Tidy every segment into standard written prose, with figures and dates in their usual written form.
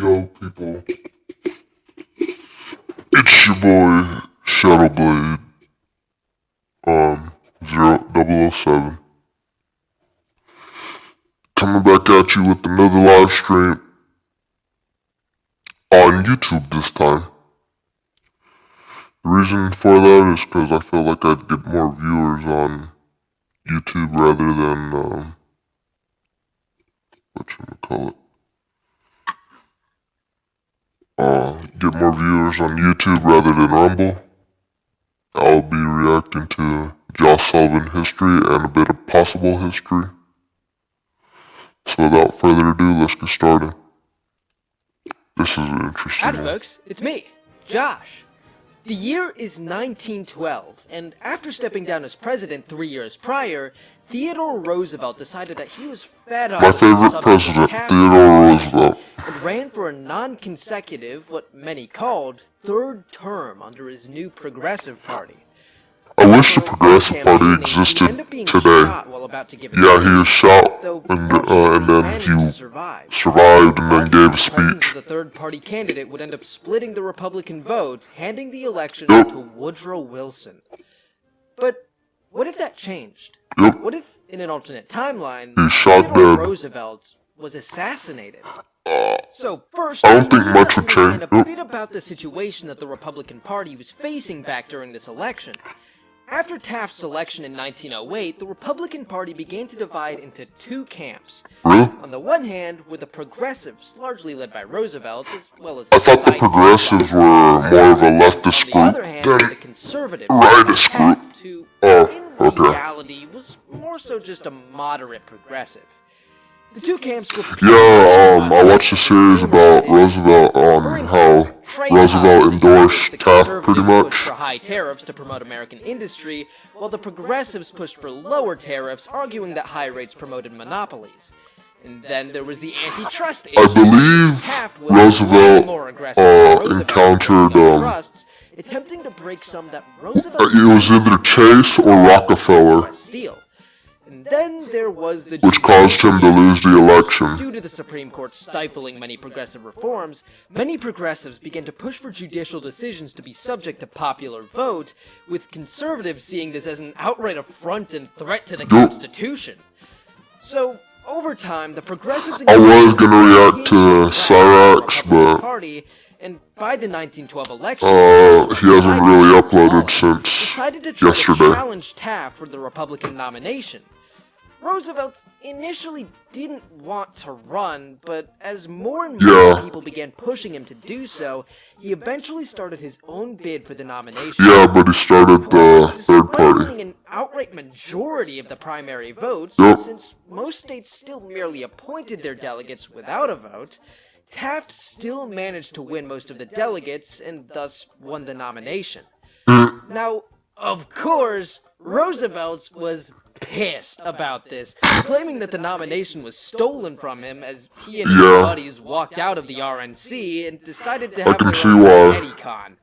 Yo, people, it's your boy, Shadowblade, 007, coming back at you with another live stream on YouTube this time. The reason for that is because I feel like I'd get more viewers on YouTube rather than, whatchamacallit, get more viewers on YouTube rather than Rumble. I'll be reacting to Josh Sullivan history and a bit of possible history. So without further ado, let's get started. This is an interesting Howdy one. folks, it's me, Josh. The year is 1912, and after stepping down as president 3 years prior, Theodore Roosevelt decided that he was fed up My with favorite subject president, tax Theodore legislation Roosevelt. and ran for a non-consecutive, what many called, third term under his new Progressive Party. I wish the Progressive Campaigning, Party he ended up existed being today. shot while about to give a Yeah, he speech, was shot though and fortunately then managed he to survive. survived and then gave a His presence speech. as a third-party candidate would end up splitting the Republican vote, handing the election Yep. to Woodrow Wilson. But what if that changed? Yep. What if, in an alternate timeline, He's shot Theodore dead. Roosevelt was assassinated? So first, I don't think we need much to would change. understand a bit about the situation that the Republican Party was facing back during this election. After Taft's election in 1908, the Republican Party began to divide into two camps. Really? On the one hand were the progressives, largely led by Roosevelt, as well as I thought the society progressives were more of a leftist on the other group hand were the than conservatives, rightist group. Taft, who Oh, in okay. reality was more so just a moderate progressive. The two camps were Yeah, I watched a series about Roosevelt on how Roosevelt endorsed Taft pretty much. For high tariffs to promote American industry, while the progressives pushed for lower tariffs, arguing that high rates promoted monopolies. And then there was the antitrust issue. I believe Taft was Roosevelt way more aggressive than Roosevelt encountered, in trusts, attempting to break some that Roosevelt it was either Chase or Rockefeller, U.S. Steel. And then there was the which caused him to lose the election. Due to the Supreme Court stifling many progressive reforms, many progressives began to push for judicial decisions to be subject to popular vote, with conservatives seeing this as an outright affront and threat to the Constitution. So, over time, the progressives I was gonna react became to the Cyrax, Republican but Party, and by the 1912 election, he hasn't really uploaded decided since to try yesterday. to challenge Taft for the Republican nomination. Roosevelt initially didn't want to run, but as more and more Yeah. people began pushing him to do so, he eventually started his own bid for the nomination. Yeah, but he started the third Despite party. winning an outright majority of the primary votes, Yep. since most states still merely appointed their delegates without a vote, Taft still managed to win most of the delegates and thus won the nomination. Now, of course, Roosevelt was pissed about this, claiming that the nomination was stolen from him as he and his Yeah. buddies walked out of the RNC and decided to have can their see own why. TeddyCon.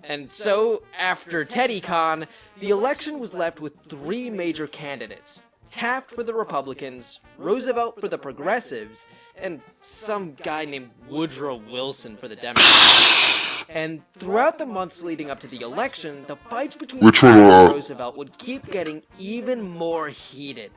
And so, after TeddyCon, the election was left with three major candidates. Taft for the Republicans, Roosevelt for the Progressives, and some guy named Woodrow Wilson for the Democrats. And throughout the months leading up to the election, the fights between Which Taft one, and Roosevelt would keep getting even more heated.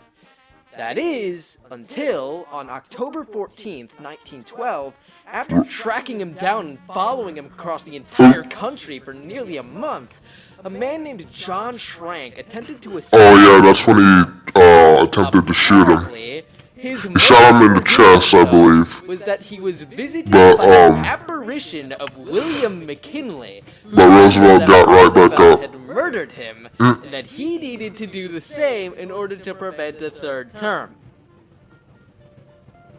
That is, until, on October 14th, 1912, after tracking him down and following him across the entire country for nearly a month, a man named John Schrank attempted to assassinate. Oh yeah, that's when he attempted to shoot him. Apparently, his He shot him in the motive chest, I believe. was that he was visited But, by an apparition of William McKinley, who But claimed Roosevelt that got right back Roosevelt up. had murdered him, and that he needed to do the same in order to prevent a third term.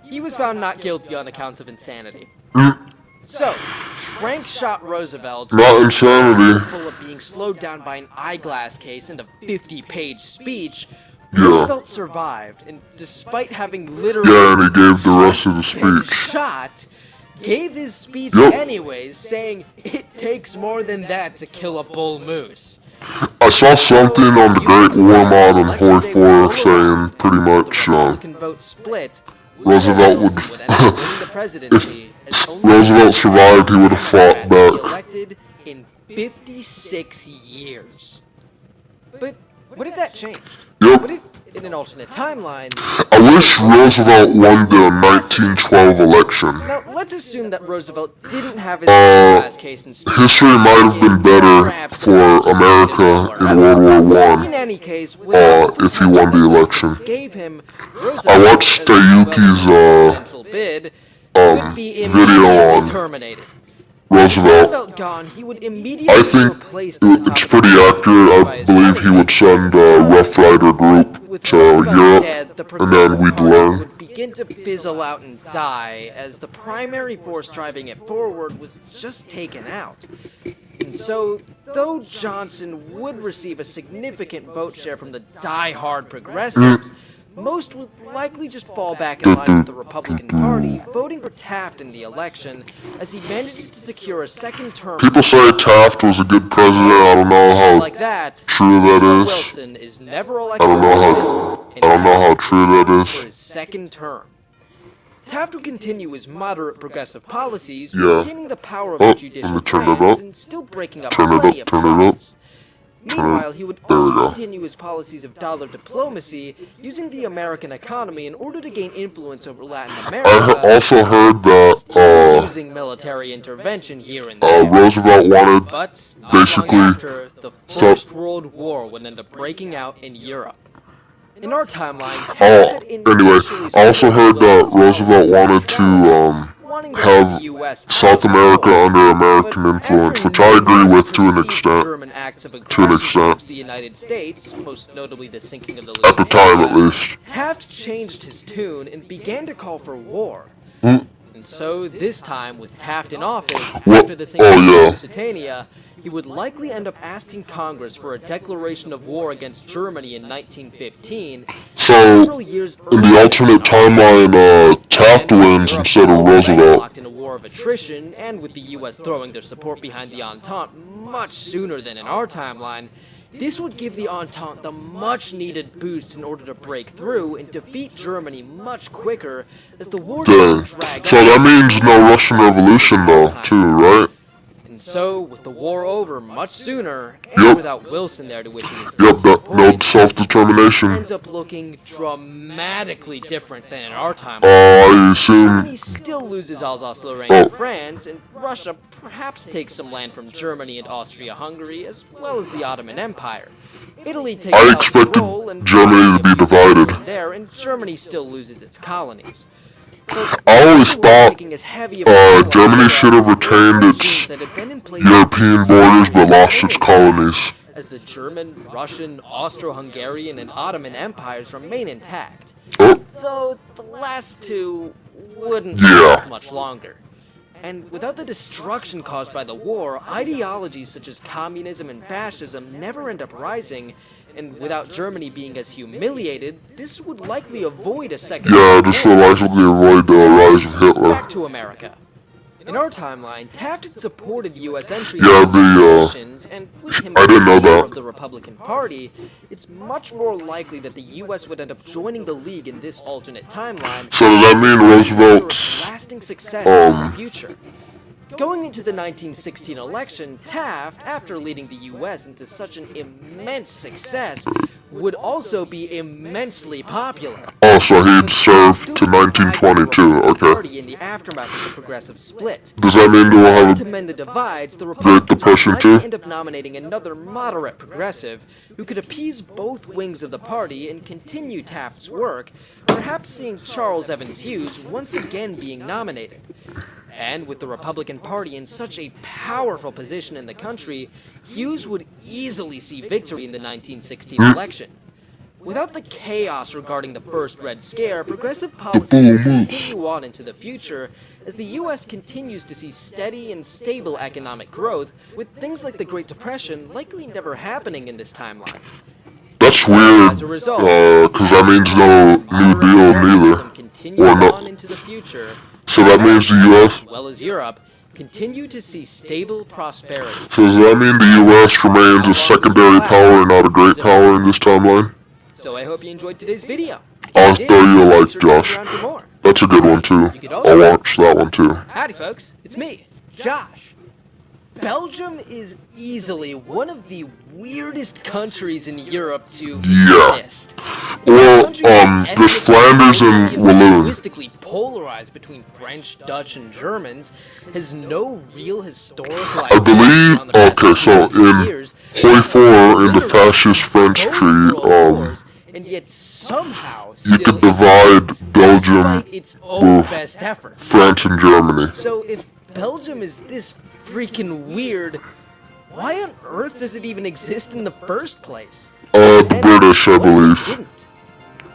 He was found not guilty on accounts of insanity. So, Frank shot Roosevelt, Not insanity. full of being slowed down by an eyeglass case and a 50-page speech. Yeah. Roosevelt survived, and despite having literally Yeah, and he gave the rest of the just been speech. shot, gave his speech Yep. anyways, saying it takes more than that to kill a bull moose. I saw something on the Great War Mod on Hoi 4 saying pretty much, Republican vote split. Roosevelt would, Wilson would end up winning the presidency as only Roosevelt survived, he would have fought Democrat to be back. elected in 56 years. But what if that changed? Yep. What if, in an alternate timeline, I wish Roosevelt won the 1912 election. now let's assume that Roosevelt didn't have his Uh, last case in speech. History might have been better Perhaps for just America didn't in World War In One. any case, without if he won the election. gave him I watched Roosevelt as Yuki's, presidential bid would be video immediately on terminated. Roosevelt. Roosevelt gone, he would immediately I think replace the top it's of pretty the accurate. by I his believe he running would mate. send a Rough Rider group With to Roosevelt Europe, dead, the and then Progressive we'd Party learn. would begin to fizzle out and die as the primary force driving it forward was just taken out. And so, though Johnson would receive a significant vote share from the die-hard progressives, most would likely just fall back in line with the Republican Party, voting for Taft in the election as he manages to secure a second term. People say Taft was a good president. I don't know how Like that, true that Woodrow is. Wilson is never I elected don't know president how. I don't know how true that for is. his second term. Taft would continue his moderate progressive policies, Yeah. maintaining the power of Oh, the let judicial me turn it branch up. and still breaking up Turn it plenty up, of turn it up. trusts. Meanwhile, he would There we also go. continue his policies of dollar diplomacy, using the American economy in order to gain influence over Latin America, I also heard that using military intervention here and there. Roosevelt wanted But not basically long after, the so- First World War would end up breaking out in Europe. In our timeline, Taft had anyway, initially I also heard that Wilson's Roosevelt policies wanted to wanting to have get the US South out of America war. under American But influence, after which I agree numerous with to an perceived extent. German acts of To an aggression extent. towards the United States, most notably the sinking of the At the time, at Lusitania, least. Taft changed his tune and began to call for war. Mm. And so, this time, with Taft in office, What- after the sinking oh, of yeah. Lusitania, he would likely end up asking Congress for a declaration of war against Germany in 1915. So, several years in the earlier alternate than timeline, Taft and wins Europe instead of already Roosevelt. locked in a war of attrition, and with the U.S. throwing their support behind the Entente much sooner than in our timeline, this would give the Entente the much-needed boost in order to break through and defeat Germany much quicker as the war Dang. doesn't drag So on. that means no Russian Revolution, though, too, right? And so, with the war over much sooner, and Yep. without Wilson there to witness his Yep, that, no point, self-determination. ends up looking dramatically different than in our timeline. I assume. Germany still loses Alsace-Lorraine Oh. to France, and Russia perhaps takes some land from Germany and Austria-Hungary, as well as the Ottoman Empire. Italy takes I out expected Tyrol and Germany to be divided. there, and Germany still loses its colonies. But I always Russia was thought, making as heavy of a pull on Germany Europe should have as retained regimes its that had been in place European for borders but centuries lost its colonies. as the German, Russian, Austro-Hungarian, and Ottoman empires remain intact. Oh, Though the last two wouldn't Yeah. last much longer. And without the destruction caused by the war, ideologies such as communism and fascism never end up rising, and without Germany being as humiliated, this would likely avoid a second yeah, World this War. will likely avoid the rise of Hitler. Back to America. In our timeline, Taft had supported U.S. entry Yeah, into nations, and with him I didn't know as the leader that. of the Republican Party, it's much more likely that the U.S. would end up joining the League in this alternate timeline. So does that mean ensure Roosevelt's, lasting success in the um, future? Going into the 1916 election, Taft, after leading the U.S. into such an immense success, would also be immensely popular. oh, so he'd serve to 1922, okay. Party in the aftermath of the progressive split. Does that mean we'll have To a, mend the divides, the Republicans would Depression likely too? end up nominating another moderate progressive who could appease both wings of the party and continue Taft's work, perhaps seeing Charles Evans Hughes once again being nominated. And with the Republican Party in such a powerful position in the country, Hughes would easily see victory in the 1916 election. Without the chaos regarding the first Red Scare, progressive policies will continue on into the future as the U.S. continues to see steady and stable economic growth, with things like the Great Depression likely never happening in this timeline. that's weird, As a result, cause that means no New Deal neither. continues Or no, on into the future, so that means the U.S., as well as Europe, continue to see stable prosperity. so does that mean the U.S. remains a secondary power and not a great power in this timeline? So I hope you enjoyed today's video. I'll If you did, throw you a make like, sure to stick Josh. around for more. That's a good one too. You could I'll also... watch that one too. Howdy, folks. It's me, Josh. Belgium is easily one of the weirdest countries in Europe to Yeah. exist. Well, Country is there's Flanders and ethnically Walloon. linguistically polarized between French, Dutch, and Germans, has no real historical I believe, on the past okay, so 200 in years, Hoi in the fascist French both tree, world wars, and yet somehow you still could divide exists Belgium despite its own with best efforts. France and Germany. So if Belgium is this freaking weird, why on earth does it even exist in the first place? The And British, I what if it believe. didn't?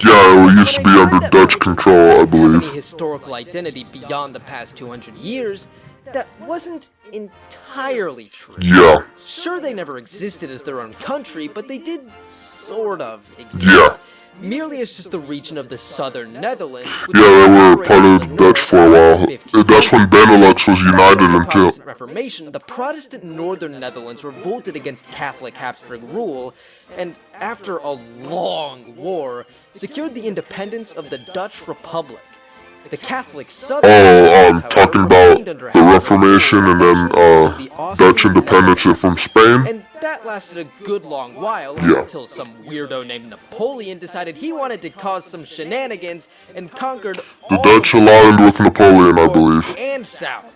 Yeah, it used to But be I under heard that Dutch Belgium control, I doesn't have any believe. historical identity beyond the past 200 years. That wasn't entirely true. Yeah, Sure, they never existed as their own country, but they did sort of exist. yeah. Merely as just the region of the southern Netherlands. which Yeah, they were separated part of from the the Dutch north for a while. in 1500. That's when Benelux was united After the until... Protestant Reformation, the Protestant northern Netherlands revolted against Catholic Habsburg rule, and after a long war, secured the independence of the Dutch Republic. The Catholic southern Netherlands, however, talking about remained under the Habsburg Reformation rule and then, until the Austrian Dutch independence Netherlands. from Spain. And that lasted a good long while, Yeah. until some weirdo named Napoleon decided he wanted to cause some shenanigans and conquered The all Dutch of aligned with Napoleon, I north believe. and south.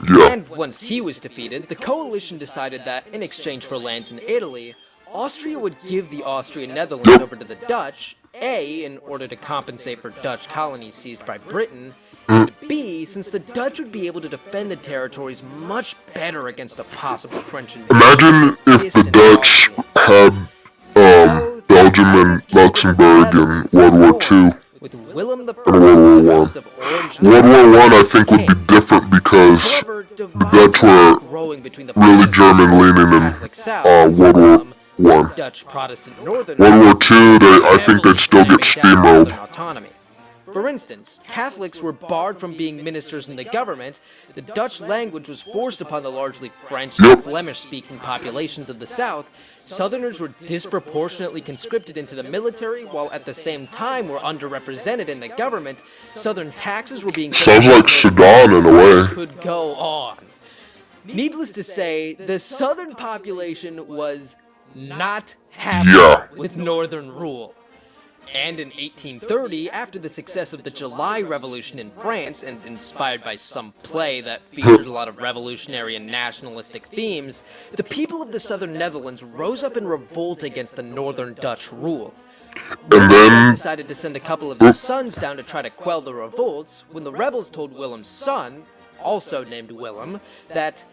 Yeah, And once he was defeated, the coalition decided that, in exchange for lands in Italy, Austria would give the Austrian Netherlands Yep. over to the Dutch, A, in order to compensate for Dutch colonies seized by Britain, Mm. and B, since the Dutch would be able to defend the territories much better against a possible French invasion. imagine if the Dutch had, Belgium and Luxembourg in World War II. With Willem the And World War House of Orange World War Nassau I, I think, would be king. different because However, the divides Dutch were growing between the really Protestant German-leaning in Catholic South, World War Willem, One. Dutch Protestant Northern World War II, I think heavily they'd still get clamping down on steamrolled. Southern autonomy. For instance, Catholics were barred from being ministers in the government, the Dutch language was forced upon the largely French and Yep. Flemish-speaking populations of the South, Southerners were disproportionately conscripted into the military, while at the same time were underrepresented in the government, Southern taxes were being... Sounds like Sudan in a way. Could go on. Needless to say, the Southern population was not happy Yeah. with Northern rule. And in 1830, after the success of the July Revolution in France, and inspired by some play that featured a lot of revolutionary and nationalistic themes, the people of the southern Netherlands rose up in revolt against the northern Dutch rule. And then, Decided to send a couple of his sons down to try to quell the revolts, when the rebels told Willem's son, also named Willem, that,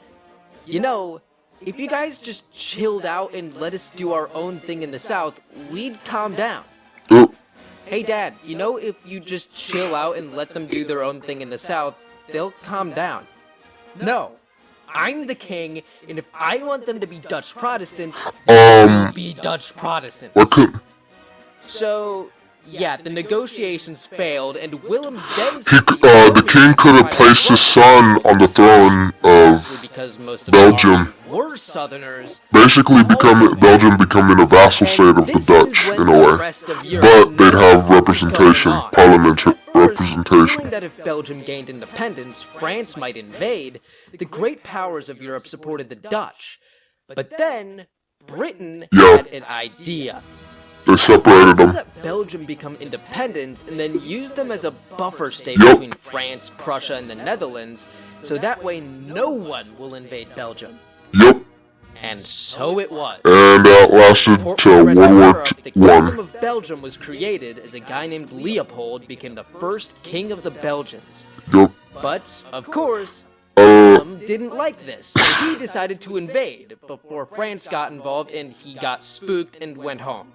you know, if you guys just chilled out and let us do our own thing in the south, we'd calm down. Hey Dad, you know if you just chill out and let them do their own thing in the south, they'll calm down. No. I'm the king, and if I want them to be Dutch Protestants, they'll be Dutch Protestants. what could... So, yeah, the negotiations failed, and Willem then... the king could have placed his son on the throne of because most of Belgium. the were Southerners. Basically Belgium becoming a vassal state of the Dutch, in a way. But they'd have representation, parliamentary representation. Knowing that if Belgium gained independence, France might invade, the great powers of Europe supported the Dutch. But then, Britain Yeah. had an idea. They separated them. Let Belgium become independent and then use them as a buffer state Yep. between France, Prussia, and the Netherlands, so that way no one will invade Belgium. Yep. And so it was. And that lasted For till the rest World of War Europe, the Kingdom One. of Belgium was created as a guy named Leopold became the first king of the Belgians. Yep. But, of course, Uh, didn't like this, so he decided to invade before France got involved and he got spooked and went home.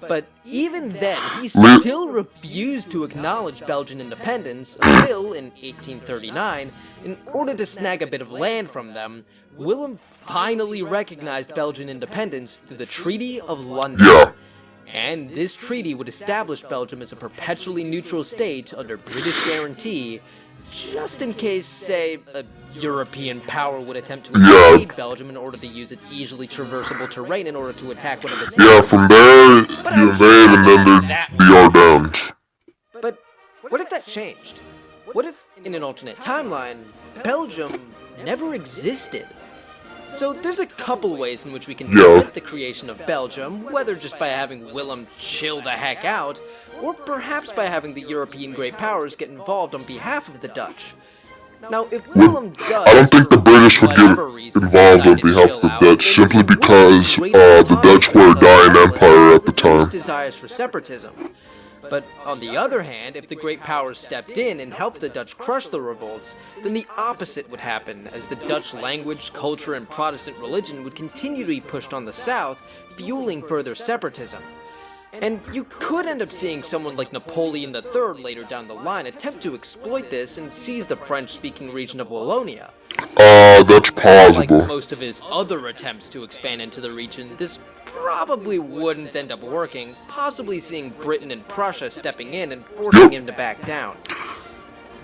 But even then, he still refused to acknowledge Belgian independence until, in 1839, in order to snag a bit of land from them, Willem finally recognized Belgian independence through the Treaty of London. yeah. And this treaty would establish Belgium as a perpetually neutral state under British guarantee, just in case, say, a European power would attempt to Yeah. invade Belgium in order to use its easily traversable terrain in order to attack one of its Yeah, from there, you invade and then there'd be Ardennes. But What if that changed? What if, in an alternate timeline, Belgium never existed? So there's a couple ways in which we can prevent the creation of Belgium, whether just by having Willem chill the heck out, or perhaps by having the European great powers get involved on behalf of the Dutch. Now, if Willem does, I don't think the for British would get whatever reason, involved on decide to behalf chill of the out, Dutch then simply we would because see great the Dutch were a autonomy dying of empire at the reduced time. desires for separatism. But on the other hand, if the great powers stepped in and helped the Dutch crush the revolts, then the opposite would happen, as the Dutch language, culture, and Protestant religion would continue to be pushed on the South, fueling further separatism. And you could end up seeing someone like Napoleon III later down the line attempt to exploit this and seize the French-speaking region of Wallonia. That's Like plausible. most of his other attempts to expand into the region, this probably wouldn't end up working, possibly seeing Britain and Prussia stepping in and forcing him to back down.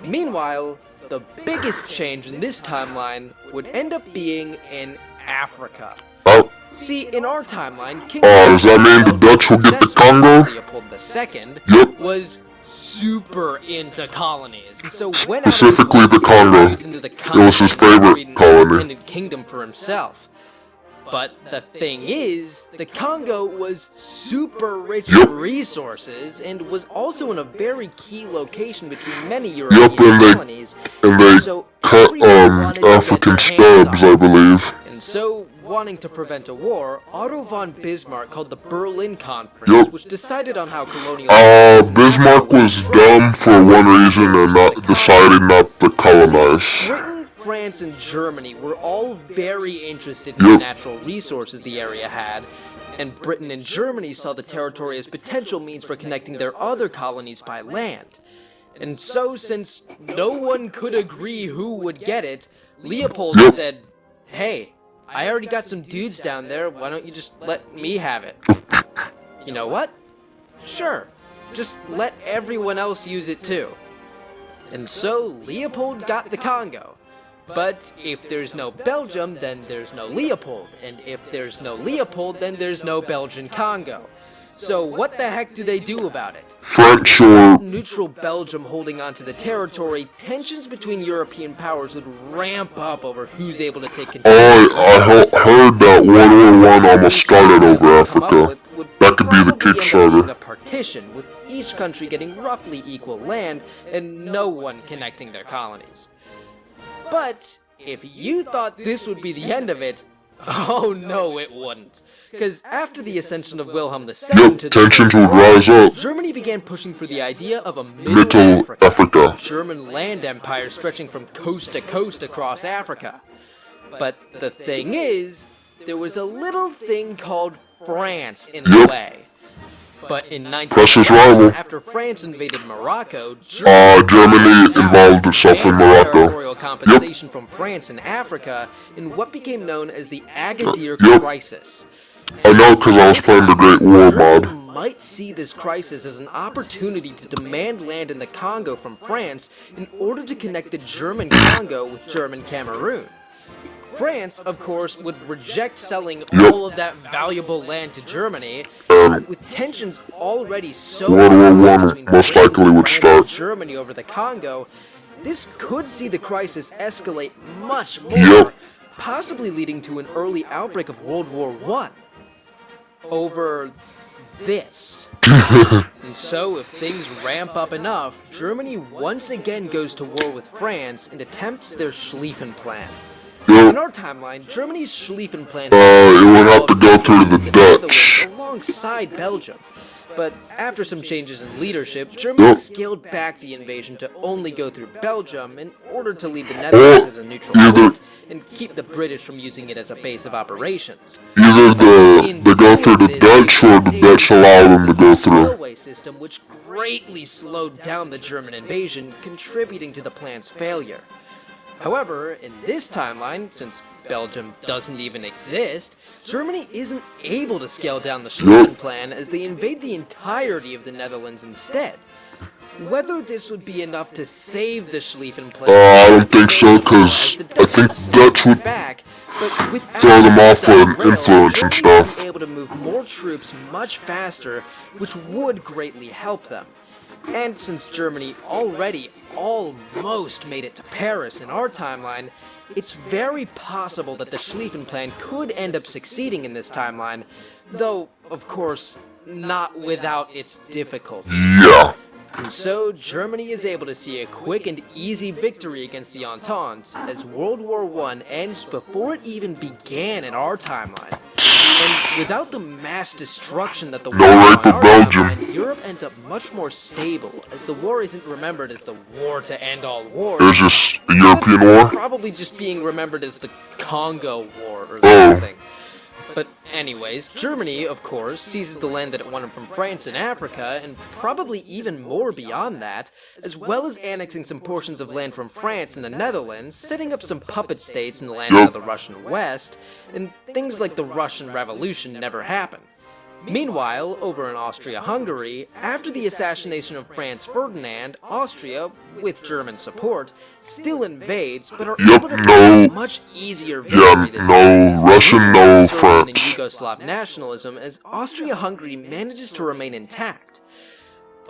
Meanwhile, the biggest change in this timeline would end up being in Africa. Oh, See, in our timeline, King does that mean the Dutch will get the Congo? Leopold II Yep. was super into colonies, and so went Specifically out of his the way to Congo. roots into the It was his continent and favorite create an colony. independent kingdom for himself. But the thing is, the Congo was super rich Yep. in resources and was also in a very key location between many and European they- colonies. And they So cut everyone wanted to get African their hands stubs, on I it. believe. And so, wanting to prevent a war, Otto von Bismarck called the Berlin Conference, Yep. which decided on how colonial... Bismarck was dumb for one reason and decided not to colonize. Britain, France, and Germany were all very interested in the Yep. natural resources the area had, and Britain and Germany saw the territory as potential means for connecting their other colonies by land. And so, since no one could agree who would get it, Leopold Yep. said, "Hey, I already got some dudes down there, why don't you just let me have it?" You know what? Sure, just let everyone else use it too. And so Leopold got the Congo. But if there's no Belgium, then there's no Leopold. And if there's no Leopold, then there's no Belgian Congo. So what the heck do they do about it? French or Neutral Belgium holding onto the territory, tensions between European powers would ramp up over who's able to take control. heard that World War I almost started over Come up Africa. with would That could be the probably end up being Kickstarter. a partition, with each country getting roughly equal land and no one connecting their colonies. But if you thought this would be the end of it, oh no, it wouldn't. Because after the ascension of Wilhelm II Yep, to the tensions would throne, rise up. Germany began pushing for the idea of a Middle Middle Africa. a German land empire stretching from coast to coast across Africa. But the thing is, there was a little thing called France in the Yep. way. But in Precious 1911, rival. after France invaded Morocco, Germany involved itself in Morocco. territorial compensation from France in Africa in what became known as the Agadir Yep. Crisis. I know because I was playing the Great War mod. Germany might see this crisis as an opportunity to demand land in the Congo from France in order to connect the German Congo with German Cameroon. France, of course, would reject selling Yep. all of that valuable land to Germany, with tensions already so World War high I between most Britain, likely would France, start. and Germany over the Congo. This could see the crisis escalate much more, Yep. possibly leading to an early outbreak of World War I. Over this. And so, if things ramp up enough, Germany once again goes to war with France and attempts their Schlieffen Plan. In Yep. our timeline, Germany's Schlieffen Plan It would have to go through the Netherlands Dutch. alongside Belgium. But after some changes in leadership, Germany Yep. scaled back the invasion to only go through Belgium in order to leave the Netherlands as a neutral either- point and keep the British from using it as a base of operations. Either they go through the Dutch or the Dutch allow them to go through. Railway system, which greatly slowed down the German invasion, contributing to the plan's failure. However, in this timeline, since Belgium doesn't even exist, Germany isn't able to scale down the Schlieffen Plan as they invade the entirety of the Netherlands instead. Whether this would be enough to save the Schlieffen Plan, I don't think so, 'cause as the I think still Dutch would back, but with throw them access off to an rail, influence and Germany would stuff. be able to move more troops much faster, which would greatly help them. And since Germany already almost made it to Paris in our timeline, it's very possible that the Schlieffen Plan could end up succeeding in this timeline, though, of course, not without its difficulties. Yeah. And so, Germany is able to see a quick and easy victory against the Entente as World War I ends before it even began in our timeline. And without the mass destruction that the war No saw rape in of our Belgium. timeline, Europe ends up much more stable, as the war isn't remembered as the war to end all wars. It's just a European war. Probably just being remembered as the Congo War or Oh. something. But anyways, Germany, of course, seizes the land that it won from France and Africa, and probably even more beyond that, as well as annexing some portions of land from France and the Netherlands, setting up some puppet states in the land of the Russian West, and things like the Russian Revolution never happen. Meanwhile, over in Austria-Hungary, after the assassination of Franz Ferdinand, Austria, with German support, still invades, but are able to gain a much easier victory this time. No Russian, no Serbian and France. Yugoslav nationalism, as Austria-Hungary manages to remain intact.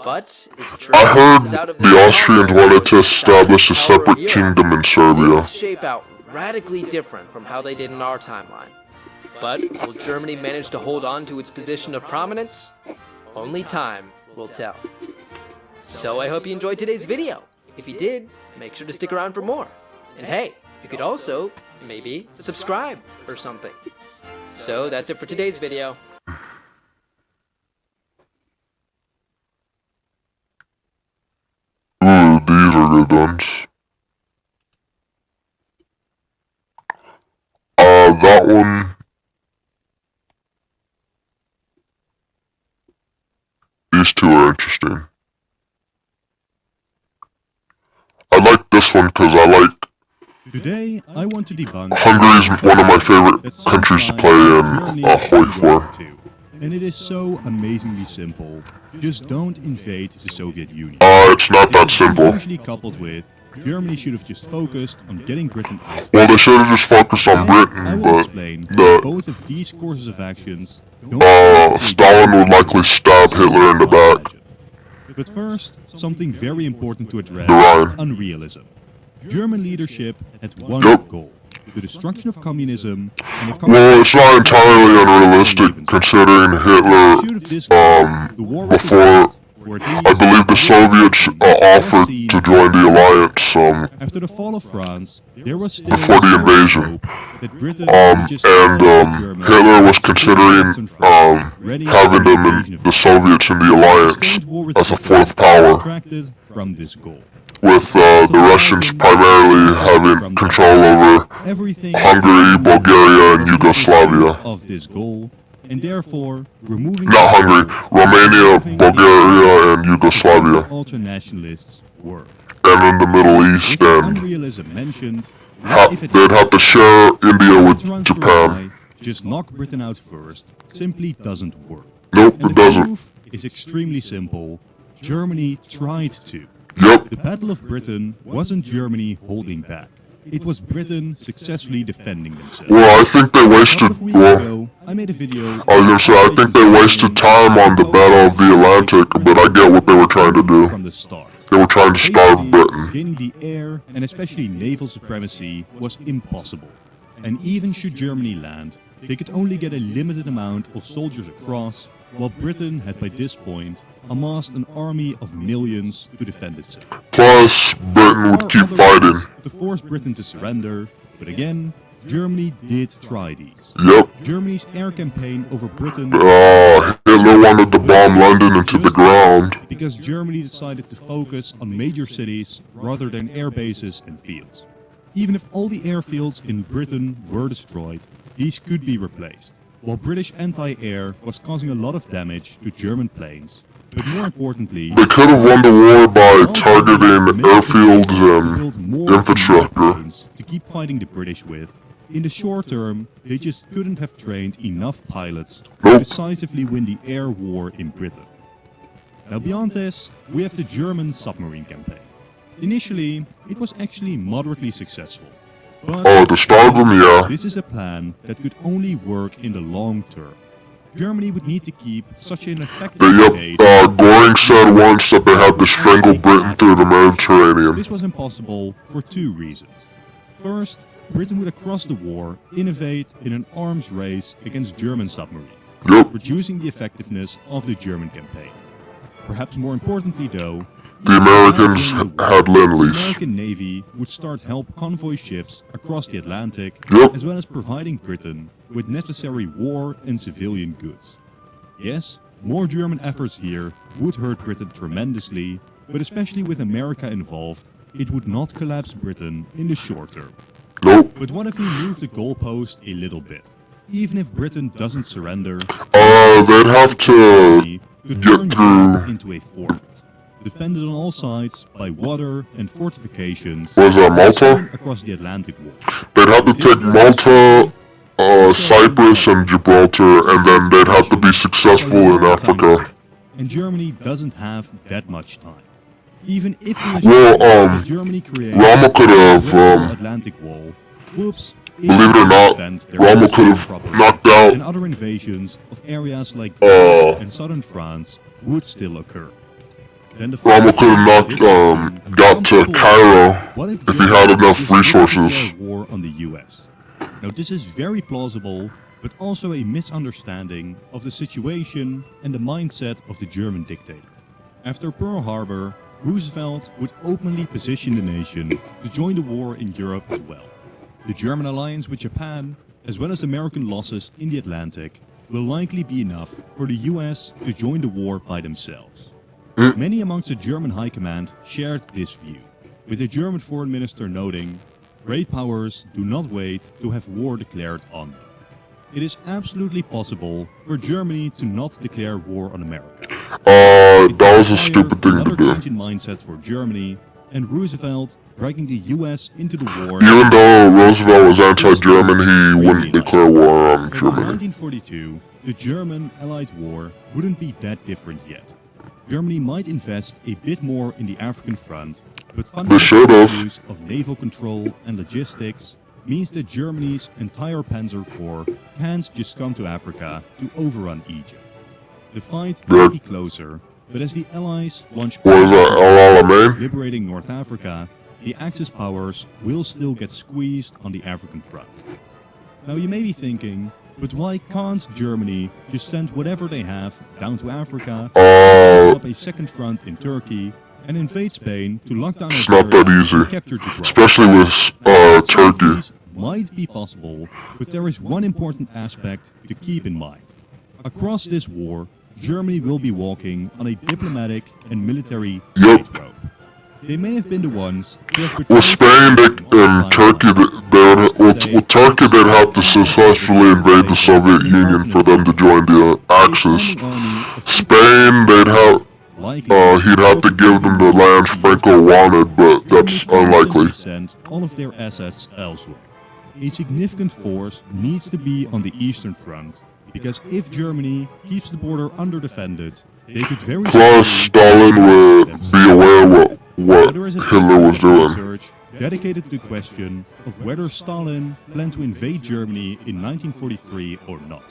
But it's true. I heard it's out of the Austrians wanted to establish a separate kingdom in Serbia. Things shape out radically different from how they did in our timeline. But will Germany manage to hold on to its position of prominence? Only time will tell. So I hope you enjoyed today's video. If you did, make sure to stick around for more. And hey, you could also, maybe, subscribe or something. So that's it for today's video. Ooh, these are good ones. That one. These two are interesting. I like this one because I like Today, I want to debunk Hungary is one of my favorite countries to play in Hoi 4. And it is so amazingly simple. Just don't invade the Soviet Union. It's not that simple. Usually coupled with Germany should have just focused on getting Britain out. Well, they should have just focused on I Britain, will but explain the both of these courses of actions don't Stalin would likely stab Hitler in the back. But first, something very important to address: The Rhine. unrealism. German leadership had one Yep. goal: the destruction of communism. And a Well, it's not entirely unrealistic considering Hitler, before, I believe the Soviets offered to join the alliance, After the fall of France, there was still before the invasion. hope that Britain would just and Germany Hitler was considering having them in the Soviets in the alliance as a fourth power, Distracted from this goal. with the Russians primarily having control over Everything Hungary, Bulgaria, and Yugoslavia. of this goal, and therefore removing Not Hungary, Romania, Bulgaria, and Yugoslavia, ultra-nationalists were. and in the Middle With East, the and unrealism mentioned, what if it they'd have to share India with runs Japan. dry, just knock Britain out first, simply doesn't work. Nope, And it the doesn't. proof is extremely simple. Germany tried to. Yep, The Battle of Britain wasn't Germany holding back. It was Britain successfully defending themselves. well, I think they A couple wasted, of weeks well, ago, I made a video. I was gonna say, I think they wasted time on the Battle of the Atlantic, but I get what they were trying to do. From the start. They were trying to starve Britain. Gaining the air and especially naval supremacy was impossible. And even should Germany land, they could only get a limited amount of soldiers across, while Britain had by this point amassed an army of millions to defend itself. Plus, Britain would keep fighting. To force Britain to surrender, but again, Germany did try these. Yep. Germany's air campaign over Britain Hitler wanted to bomb London into the ground. because Germany decided to focus on major cities rather than air bases and fields. Even if all the airfields in Britain were destroyed, these could be replaced. While British anti-air was causing a lot of damage to German planes, but more importantly, They could have won the war by targeting airfields and build more infrastructure. planes to keep fighting the British with. In the short term, they just couldn't have trained enough pilots to Nope. decisively win the air war in Britain. Now beyond this, we have the German submarine campaign. Initially, it was actually moderately successful. But To starve them, yeah. this is a plan that could only work in the long term. Germany would need to keep such an effective But blockade. Goring said once that they had to strangle Britain through the Mediterranean. This was impossible for two reasons. First, Britain would across the war innovate in an arms race against German submarines, Yep, reducing the effectiveness of the German campaign. Perhaps more importantly though, the even Americans during the war, had the Lend-Lease. American Navy would start help convoy ships across the Atlantic, Yep. as well as providing Britain with necessary war and civilian goods. Yes, more German efforts here would hurt Britain tremendously, but especially with America involved, it would not collapse Britain in the short term. Nope. But what if we move the goalpost a little bit? Even if Britain doesn't surrender, They'd have to to get turn through- Europe into a fortress, defended on all sides by water and fortifications Was that Malta? across the Atlantic Wall. They'd have to take Malta, Cyprus, and Gibraltar, and then they'd have to be successful in Africa. And Germany doesn't have that much time. Even if Germany creates Rommel could have, the Atlantic Wall, whoops, believe it or not, Rommel could have knocked and out, other invasions of areas like Gaul and southern France would still occur. Then the Rommel could have knocked, got to Cairo What if he had Germany enough just wouldn't resources. declare war on the US? Now this is very plausible, but also a misunderstanding of the situation and the mindset of the German dictator. After Pearl Harbor, Roosevelt would openly position the nation to join the war in Europe as well. The German alliance with Japan, as well as American losses in the Atlantic, will likely be enough for the US to join the war by themselves. Many amongst the German high command shared this view, with the German foreign minister noting, "Great powers do not wait to have war declared on them." It is absolutely possible for Germany to not declare war on America. That was a stupid thing to Another do. change in mindset for Germany, and Roosevelt dragging the US into the war. Even though Roosevelt was anti-German, he wouldn't declare war on But in Germany. 1942, the German-Allied war wouldn't be that different yet. Germany might invest a bit more in the African front, but They should fundamental have. use of naval control and logistics means that Germany's entire Panzer Corps can't just come to Africa to overrun Egypt. The fight Yeah. may be closer, but as the Allies launch What is that, El Alamein? liberating North Africa, the Axis powers will still get squeezed on the African front. Now you may be thinking, but why can't Germany just send whatever they have down to Africa, set up a second front in Turkey, and invade Spain to lock down It's not that Iberia easy. and capture Gibraltar? Especially with, Some of Turkey. these might be possible, but there is one important aspect to keep in mind. Across this war, Germany will be walking on a diplomatic and military Yep. tightrope. They may have been the ones who have With betrayed Spain and Turkey, with Turkey, they'd have to successfully invade the Soviet Union for them to join the Axis. Spain, they'd have, he'd have to give them the lands Franco wanted, but that's unlikely. Send all of their assets elsewhere. A significant force needs to be on the Eastern Front, because if Germany keeps the border underdefended, they could very Plus, Stalin would be aware what There is a Hitler was doing. research dedicated to the question of whether Stalin planned to invade Germany in 1943 or not.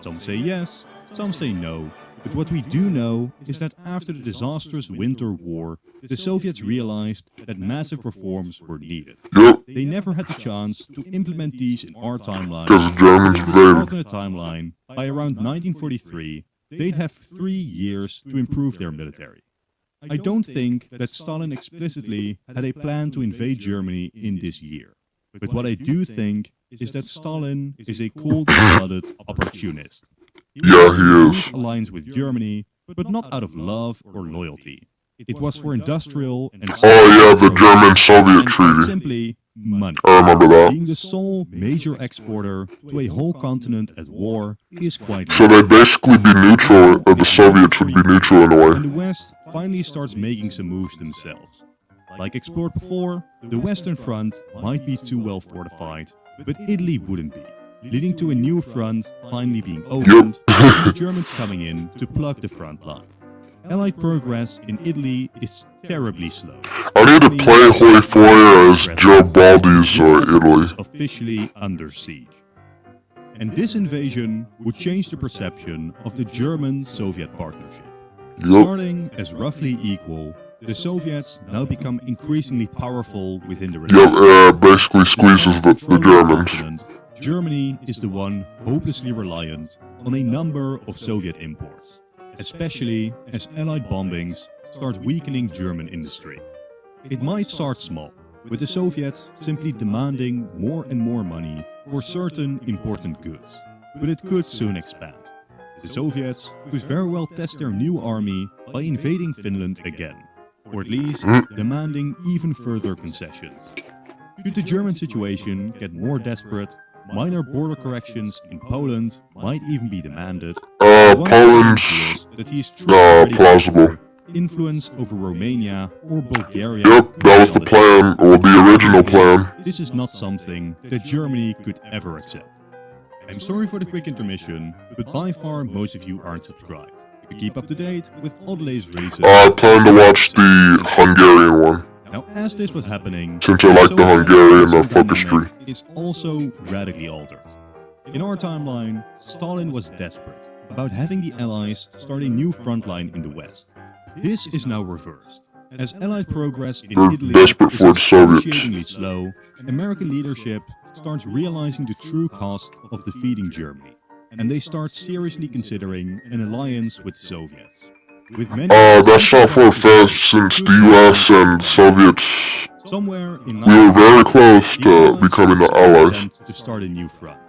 Some say yes, some say no, but what we do know is that after the disastrous Winter War, the Soviets realized that massive reforms were needed. Yep, They never had the chance to implement these in our timeline. because the Germans This invaded. alternate timeline, by around 1943, they'd have 3 years to improve their military. I don't think that Stalin explicitly had a plan to invade Germany in this year. But what I do think is that Stalin is a cold-blooded opportunist. Yeah, he is. Alliance with Germany, but not out of love or loyalty. It was for industrial and Oh yeah, the German-Soviet and quite treaty. simply money. I remember that. Being the sole major exporter to a whole continent at war is quite So they'd basically be neutral, or the Soviets would be neutral in a way. and the West finally starts making some moves themselves. Like explored before, the Western Front might be too well fortified, but Italy wouldn't be, leading to a new front finally being opened, and the Germans coming in to plug the front line. Allied progress in Italy is terribly slow. I need to play Holy Foyer as Joe Baldi's Italy. Is officially under siege. And this invasion would change the perception of the German-Soviet partnership. Yep. Starting as roughly equal, the Soviets now become increasingly powerful within the Yep, basically squeezes the Germans. continent. Germany is the one hopelessly reliant on a number of Soviet imports, especially as Allied bombings start weakening German industry. It might start small, with the Soviets simply demanding more and more money for certain important goods, but it could soon expand. The Soviets could very well test their new army by invading Finland again, or at least demanding even further concessions. Should the German situation get more desperate, minor border corrections in Poland might even be demanded. Poland's feels that he is truly ready to plausible. exert influence over Romania or Bulgaria. Yep, that was the plan, or the original plan. This is not something that Germany could ever accept. I'm sorry for the quick intermission, but by far most of you aren't subscribed. To keep up to date with all the latest releases, I plan to watch the Hungarian one, now as this was happening, since I like the Hungarian focus tree. is also radically altered. In our timeline, Stalin was desperate about having the Allies start a new front line in the West. This is now reversed. As Allied progress in They're Italy desperate is for the Soviets. excruciatingly slow, American leadership starts realizing the true cost of defeating Germany, and they start seriously considering an alliance with the Soviets. With many That's not far-fetched since the US and Soviets, somewhere in we were very 1940, close the to Allies becoming the still Allies. attempt to start a new front.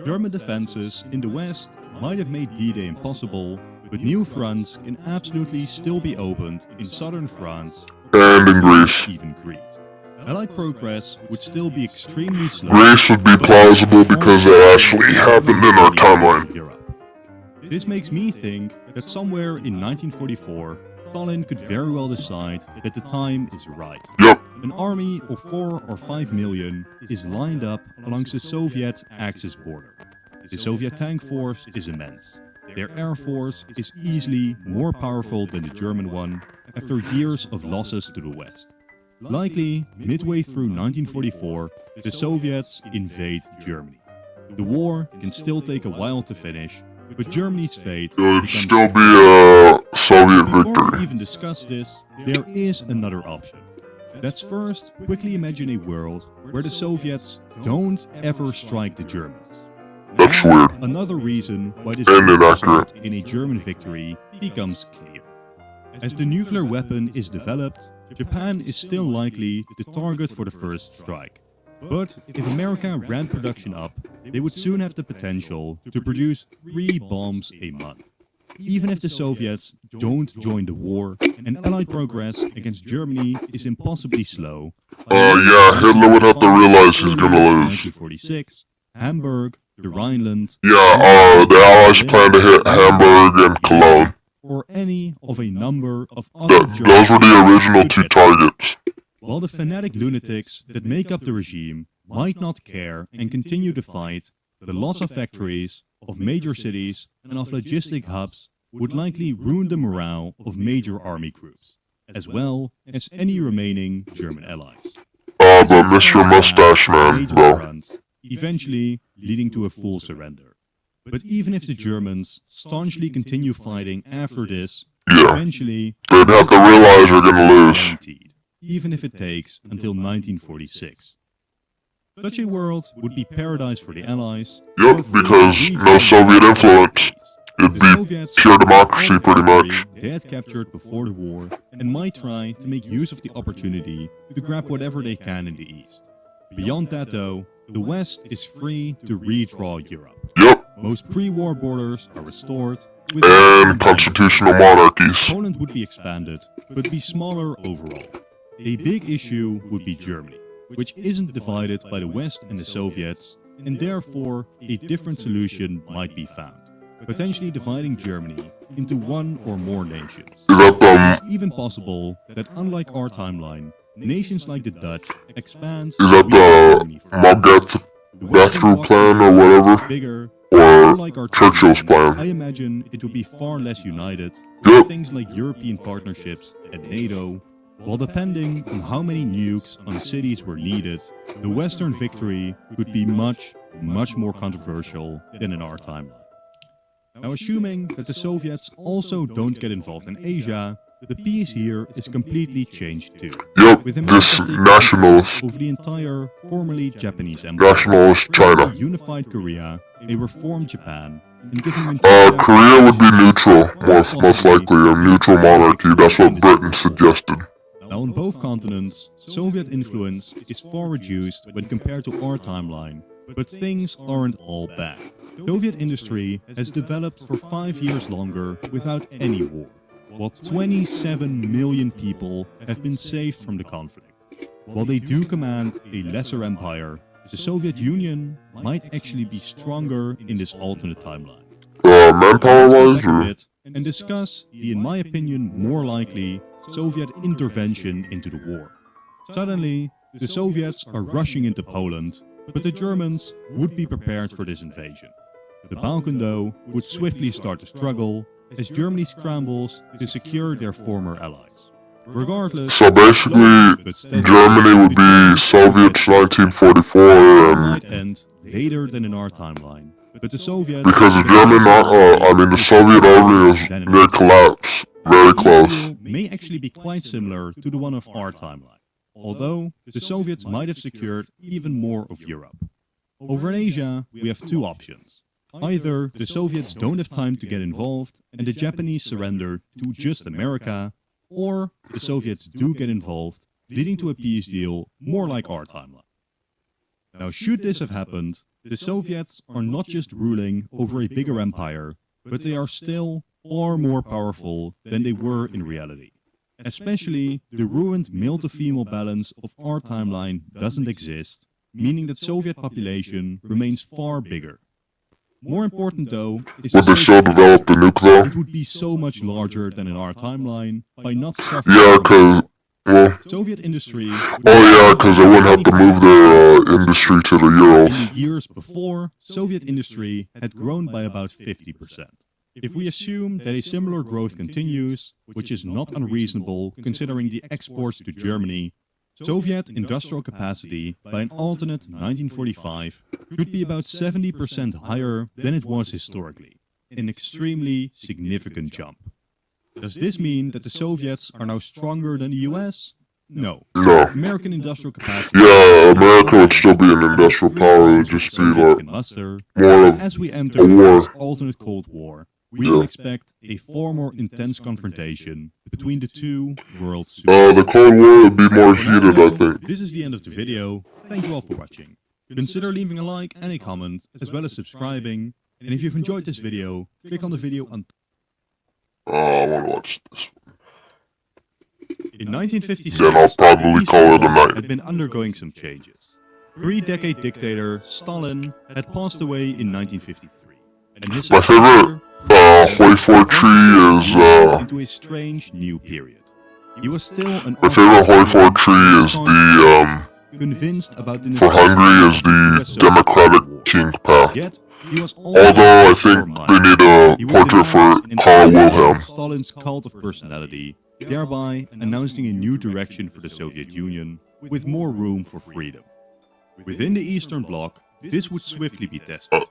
German defenses in the West might have made D-Day impossible, but new fronts can absolutely still be opened in southern France And in Greece. even Crete. Allied progress would still be extremely slow. Greece would be plausible because it actually happened in our timeline. Europe. This makes me think that somewhere in 1944, Stalin could very well decide that the time is right. Yep, An army of 4 or 5 million is lined up along the Soviet Axis border. The Soviet tank force is immense. Their air force is easily more powerful than the German one after years of losses to the West. Likely, midway through 1944, the Soviets invade Germany. The war can still take a while to finish, but Germany's fate it would becomes still be a Soviet Before we victory. even discuss this, there is another option. Let's first quickly imagine a world where the Soviets don't ever strike the Germans. That's Now, weird. Another reason why this And would inaccurate. result in a German victory becomes clear. As the nuclear weapon is developed, Japan is still likely the target for the first strike. But if America ramped production up, they would soon have the potential to produce 3 bombs a month. Even if the Soviets don't join the war and Allied progress against Germany is impossibly slow, Yeah, Hitler would have to realize he's gonna lose. 1946, Hamburg, the Rhineland, Yeah, the Allies plan to hit Hamburg and Cologne. or any of a number of other German Those were the cities original could 2 get targets. While the fanatic lunatics that make up the regime might not care and continue the fight, the loss of factories, of major cities, and of logistic hubs would likely ruin the morale of major army groups, as well as any remaining German allies. But Mr. Mustache Man, Major bro. fronts, eventually leading to a full surrender. But even if the Germans staunchly continue fighting after this, Yeah, eventually they'd have to realize they're gonna lose. guaranteed, even if it takes until 1946. Such a world would be paradise for the Allies. Yep, but for because the no Soviet influence. It'd The be Soviets pure would democracy, all pretty probably much. They had captured before the war and might try to make use of the opportunity to grab whatever they can in the East. Beyond that though, the West is free to redraw Europe. Yep, Most pre-war borders are restored, with and constitutional monarchies. Poland would be expanded, but be smaller overall. A big issue would be Germany, which isn't divided by the West and the Soviets, and therefore a different solution might be found, potentially dividing Germany into one or more nations. Is that It's the even possible that unlike our timeline, nations like the Dutch expand is that Germany the further. Maget The Western Bathroom Bloc plan or is whatever? bigger. Or Unlike our Churchill's timeline, plan? I imagine it would be far less united Yep. with things like European partnerships and NATO. While depending on how many nukes on cities were needed, the Western victory would be much, much more controversial than in our timeline. Now, assuming that the Soviets also don't get involved in Asia, the peace here is completely changed too. Yep, With this America taking nationalist, over the entire formerly Japanese empire, nationalist a China. unified Korea, a reformed Japan, and giving Korea would be neutral, most likely, a neutral monarchy. That's what Britain suggested. Now, on both continents, Soviet influence is far reduced when compared to our timeline, but things aren't all bad. Soviet industry has developed for 5 years longer without any war, while 27 million people have been saved from the conflict. While they do command a lesser empire, the Soviet Union might actually be stronger in this alternate timeline. Manpower-wise, or? And discuss the, in my opinion, more likely Soviet intervention into the war. Suddenly, the Soviets are rushing into Poland, but the Germans would be prepared for this invasion. The Balkan, though, would swiftly start to struggle as Germany scrambles to secure their former allies. Regardless, So basically, Germany would be Soviets 1944, and might end later than in our timeline. But the Soviets, because the Soviet army is near collapse, very close. may actually be quite similar to the one of our timeline, although the Soviets might have secured even more of Europe. Over in Asia, we have two options. Either the Soviets don't have time to get involved and the Japanese surrender to just America, or the Soviets do get involved, leading to a peace deal more like our timeline. Now, should this have happened, the Soviets are not just ruling over a bigger empire, but they are still far more powerful than they were in reality. Especially, the ruined male-to-female balance of our timeline doesn't exist, meaning that Soviet population remains far bigger. More important though, is Would they still develop the nuke though? it would be so much larger than in our timeline by not suffering. Yeah, well, Soviet industry. because they wouldn't have to move their industry to the In Urals. the years before, Soviet industry had grown by about 50%. If we assume that a similar growth continues, which is not unreasonable considering the exports to Germany, Soviet industrial capacity by an alternate 1945 could be about 70% higher than it was historically, an extremely significant jump. Does this mean that the Soviets are now stronger than the US? No. No. American industrial capacity. Yeah, America would still be an industrial power, it would just be like more of As we enter a war. this alternate Cold War, we Yeah. can expect a far more intense confrontation between the two world superpowers. the Cold War would be more heated, I think. This is the end of the video. Thank you all for watching. Consider leaving a like and a comment, as well as subscribing. And if you've enjoyed this video, click on the video on. I want to watch this. In 1956, Then I'll probably the Eastern call it a Bloc night. had been undergoing some changes. Three-decade dictator Stalin had passed away in 1953, and his My favorite Hoi Fort tree is, into a strange new period. He was still an my favorite Hoi Fort tree is the, convinced about the for Hungary is the Democratic King path. Yet, he was also Although I think they need a He would portrait for denounce and Karl outlaw Wilhelm. Stalin's cult of personality, thereby announcing a new direction for the Soviet Union with more room for freedom. Within the Eastern Bloc, this would swiftly be tested.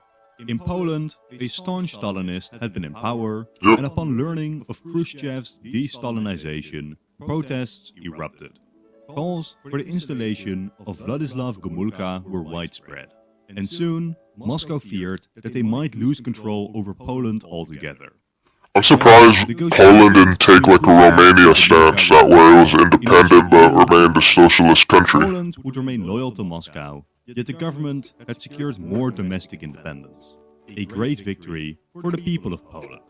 In Poland, a staunch Stalinist had been in power, Yep. and upon learning of Khrushchev's de-Stalinization, protests erupted. Calls for the installation of Vladislav Gomulka were widespread, and soon Moscow feared that they might lose control over Poland altogether. I'm surprised Poland didn't take like a Romania stance, that way it was independent but remained a socialist country. Poland would remain loyal to Moscow, yet the government had secured more domestic independence. A great victory for the people of Poland.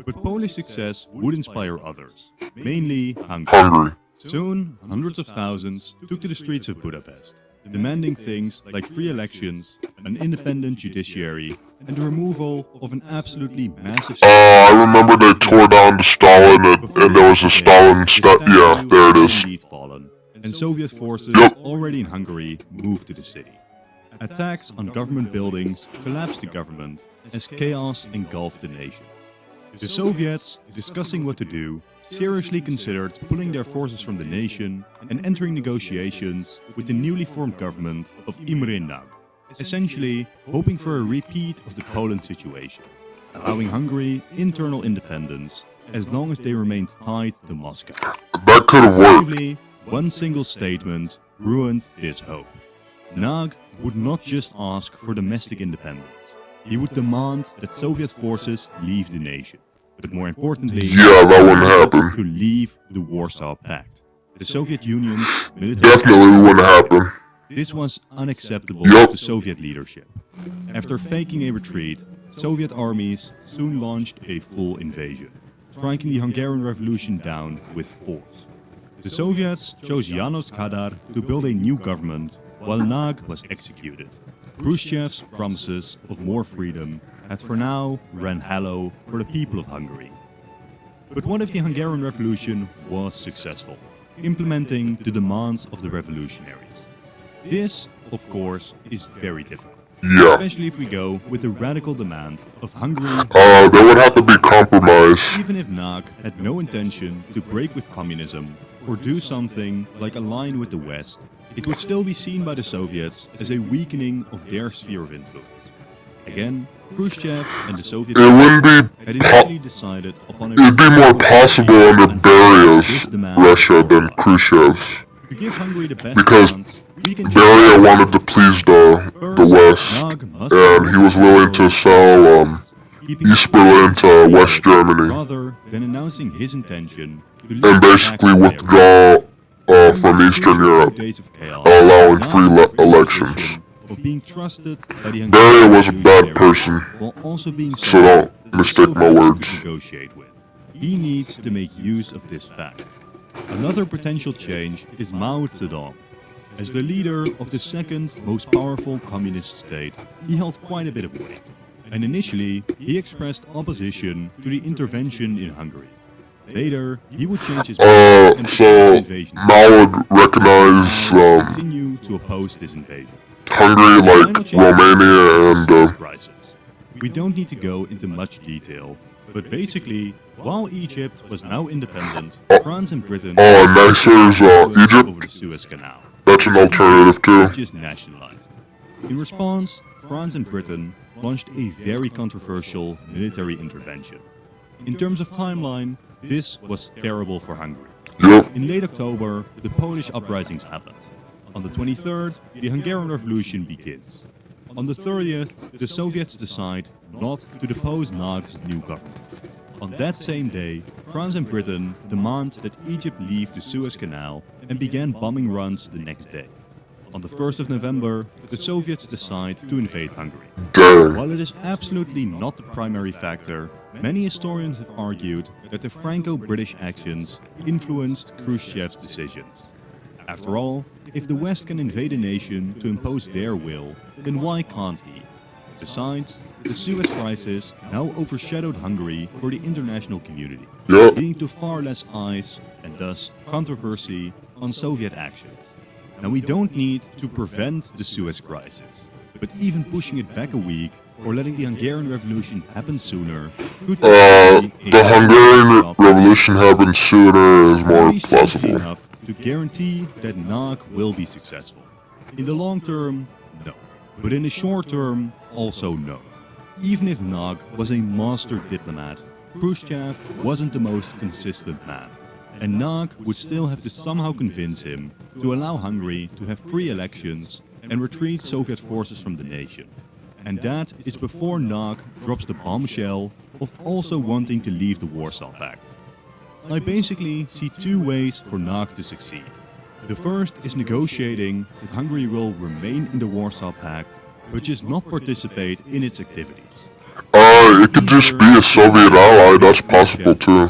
But Polish success would inspire others, mainly Hungary. Hungary. Soon, hundreds of thousands took to the streets of Budapest, demanding things like free elections, an independent judiciary, and the removal of an absolutely massive... I remember they tore down the Stalin and there was a Stalin yeah, there it is. Indeed fallen, and Soviet forces Yep. already in Hungary moved to the city. Attacks on government buildings collapsed the government as chaos engulfed the nation. The Soviets, discussing what to do, seriously considered pulling their forces from the nation and entering negotiations with the newly formed government of Imre Nagy. essentially hoping for a repeat of the Poland situation, allowing Hungary internal independence as long as they remained tied to Moscow. That could have worked. Arguably, one single statement ruined this hope. Nag would not just ask for domestic independence. He would demand that Soviet forces leave the nation. But more importantly, Yeah, that wouldn't happen. to leave the Warsaw Pact. The Soviet Union's military. Definitely wouldn't happen. This was unacceptable Yup. to Soviet leadership. After faking a retreat, Soviet armies soon launched a full invasion, striking the Hungarian Revolution down with force. The Soviets chose János Kádár to build a new government, while Nag was executed. Khrushchev's promises of more freedom had for now ran hollow for the people of Hungary. But what if the Hungarian Revolution was successful, implementing the demands of the revolutionaries? This, of course, is very difficult, Yeah. especially if we go with the radical demand of Hungary. There would have to be compromise. Even if Nag had no intention to break with communism or do something like align with the West, it would still be seen by the Soviets as a weakening of their sphere of influence. Again, Khrushchev and the Soviet It wouldn't be had initially decided upon a It'd be more possible under Beria's Russia than Khrushchev's. to give Hungary the best Because chance. We can Beria wanted to please the West, and he was willing to sell East Berlin to West Germany, rather than announcing his intention to leave and basically back withdrawal from Eastern Europe, days of chaos, allowing Nag free was in a elections. position of being trusted by the Beria was a bad Hungarian person, while also being so someone don't that the mistake my Soviets words. could negotiate with. He needs to make use of this fact. Another potential change is Mao Zedong. As the leader of the second most powerful communist state, he held quite a bit of weight. And initially, he expressed opposition to the intervention in Hungary. Later, he would change his mind and So the invasion. Mao would recognize Continue to oppose this invasion. Hungary like Romania and crisis. We don't need to go into much detail, but basically, while Egypt was now independent, France and Britain next year's Egypt. over the Suez Canal, That's an alternative too. which is nationalized. In response, France and Britain launched a very controversial military intervention. In terms of timeline, this was terrible for Hungary. Yep. In late October, the Polish uprisings happened. On the 23rd, the Hungarian Revolution begins. On the 30th, the Soviets decide not to depose Nag's new government. On that same day, France and Britain demand that Egypt leave the Suez Canal and began bombing runs the next day. On the 1st of November, the Soviets decide to invade Hungary. Dang. While it is absolutely not the primary factor, many historians have argued that the Franco-British actions influenced Khrushchev's decisions. After all, if the West can invade a nation to impose their will, then why can't he? Besides, the Suez Crisis now overshadowed Hungary for the international community, Yep. leading to far less eyes and thus controversy on Soviet actions. Now we don't need to prevent the Suez Crisis, but even pushing it back a week or letting the Hungarian Revolution happen sooner could The Hungarian Revolution happened sooner is more Very strongly plausible. enough to guarantee that Nag will be successful. In the long term, no. But in the short term, also no. Even if Nag was a master diplomat, Khrushchev wasn't the most consistent man. And Nag would still have to somehow convince him to allow Hungary to have free elections and retreat Soviet forces from the nation. And that is before Nag drops the bombshell of also wanting to leave the Warsaw Pact. I basically see two ways for Nag to succeed. The first is negotiating that Hungary will remain in the Warsaw Pact, but just not participate in its activities. It could just be a Soviet ally, that's possible too.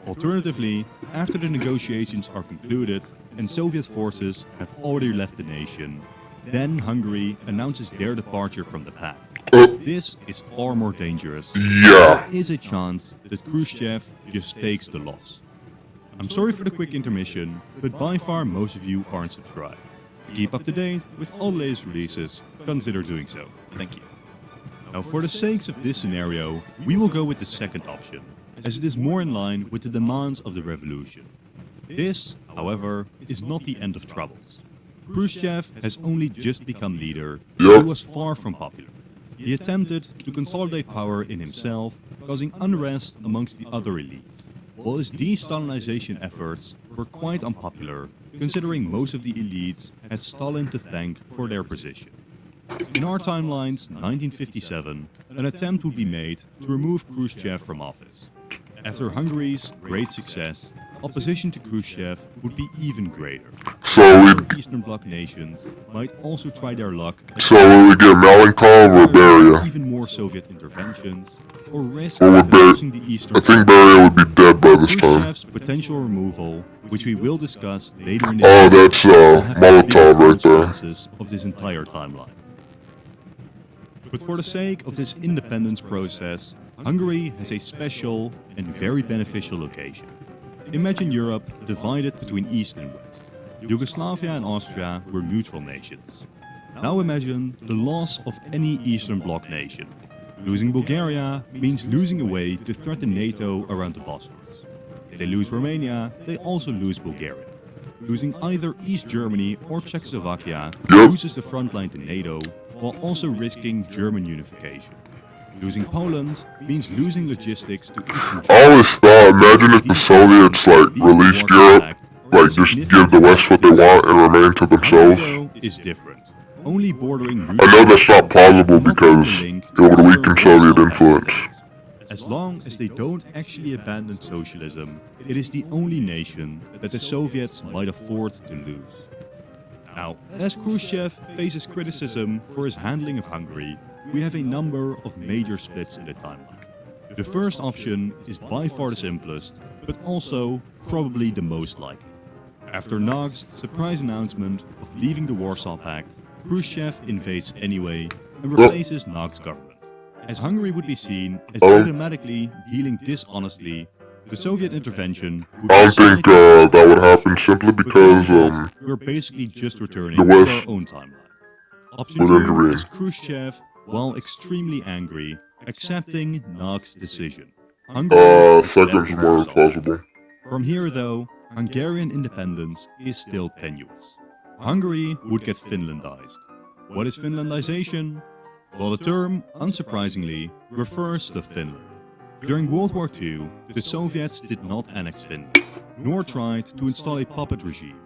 Alternatively, after the negotiations are concluded and Soviet forces have already left the nation, then Hungary announces their departure from the pact. This is far more dangerous. Yeah. There is a chance that Khrushchev just takes the loss. I'm sorry for the quick intermission, but by far most of you aren't subscribed. To keep up to date with all the latest releases, consider doing so. Thank you. Now for the sakes of this scenario, we will go with the second option, as it is more in line with the demands of the revolution. This, however, is not the end of troubles. Khrushchev has only just become leader, Yep. and he was far from popular. He attempted to consolidate power in himself, causing unrest amongst the other elites, while his de-Stalinization efforts were quite unpopular, considering most of the elites had Stalin to thank for their position. In our timelines, 1957, an attempt would be made to remove Khrushchev from office. After Hungary's great success, opposition to Khrushchev would be even greater. So Other Eastern Bloc nations might also try their luck at we get Malenkov or Beria. even more Soviet interventions, or risk Or would losing the Eastern I think Beria would be dead by this time. Khrushchev's potential removal, which we will discuss later in the Oh, video, that's will have the Molotov biggest right there. consequences of this entire timeline. But for the sake of this independence process, Hungary has a special and very beneficial location. Imagine Europe divided between East and West. Yugoslavia and Austria were neutral nations. Now imagine the loss of any Eastern Bloc nation. Losing Bulgaria means losing a way to threaten NATO around the Bosphorus. If they lose Romania, they also lose Bulgaria. Losing either East Germany or Czechoslovakia Yep. loses the front line to NATO, while also risking German unification. Losing Poland means losing logistics to Eastern I always thought, imagine if the Soviets released Europe, just give the West what they want and remain to themselves. Hungary is different. Only bordering I know that's not plausible because it would weaken Soviet influence. As long as they don't actually abandon socialism, it is the only nation that the Soviets might afford to lose. Now, as Khrushchev faces criticism for his handling of Hungary, we have a number of major splits in the timeline. The first option is by far the simplest, but also probably the most likely. After Nog's surprise announcement of leaving the Warsaw Pact, Khrushchev invades anyway and replaces Nog's government. As Hungary would be seen as automatically dealing dishonestly, the Soviet intervention would I don't think that would happen simply because we're basically just returning the to West our own timeline. Option would 2 intervene. is Khrushchev, while extremely angry, accepting Nog's decision. Hungary is second's left more with plausible. From here, though, Hungarian independence is still tenuous. Hungary would get Finlandized. What is Finlandization? Well, the term, unsurprisingly, refers to Finland. During World War II, the Soviets did not annex Finland, nor tried to install a puppet regime.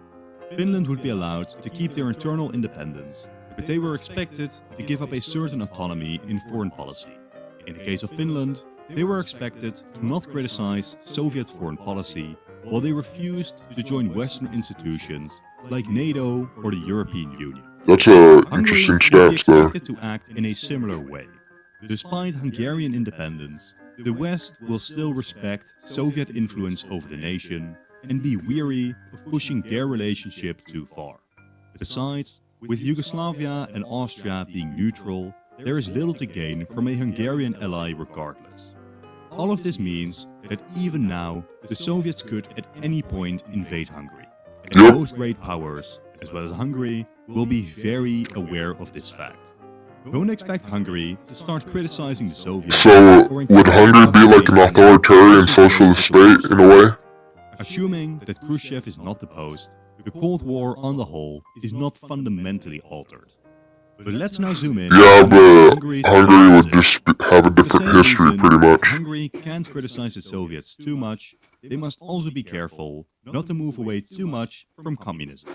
Finland would be allowed to keep their internal independence, but they were expected to give up a certain autonomy in foreign policy. In the case of Finland, they were expected to not criticize Soviet foreign policy, while they refused to join Western institutions like NATO or the European Union. That's a Hungary interesting would be stance there. expected to act in a similar way. Despite Hungarian independence, the West will still respect Soviet influence over the nation and be weary of pushing their relationship too far. Besides, with Yugoslavia and Austria being neutral, there is little to gain from a Hungarian ally regardless. All of this means that even now, the Soviets could at any point invade Hungary. And Yep. both great powers, as well as Hungary, will be very aware of this fact. Don't expect Hungary to start criticizing the Soviets. So, would Hungary be like an authoritarian socialist state in a way? Assuming that Khrushchev is not deposed, the Cold War on the whole is not fundamentally altered. But let's now zoom in. Yeah, on but Hungary's Hungary would position. just have a For the different same history reason pretty much. Hungary can't criticize the Soviets too much, they must also be careful not to move away too much from communism.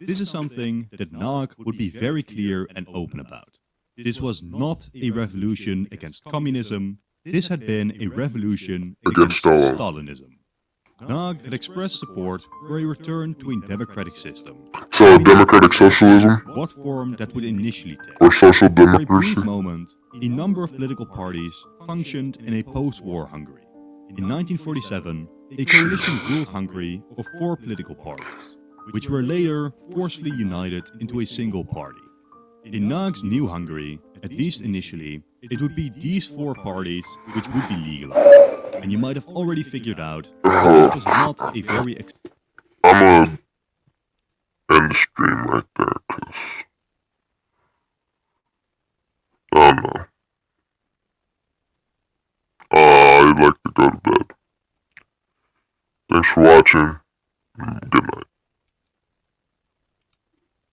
This is something that Nog would be very clear and open about. This was not a revolution against communism, this had been a revolution against Stalin. Stalinism. Nog had expressed support for a return to a democratic system. So, democratic socialism What form that would initially take. or social For a brief democracy? moment, a number of political parties functioned in a post-war Hungary. In 1947, a coalition ruled Hungary of 4 political parties, which were later forcefully united into a single party. In Nog's new Hungary, at least initially, it would be these 4 parties which would be legalized. And you might have already figured out that this was not a very I'm gonna end the stream right there, cause I don't know. I'd like to go to bed. Thanks for watching. Good night.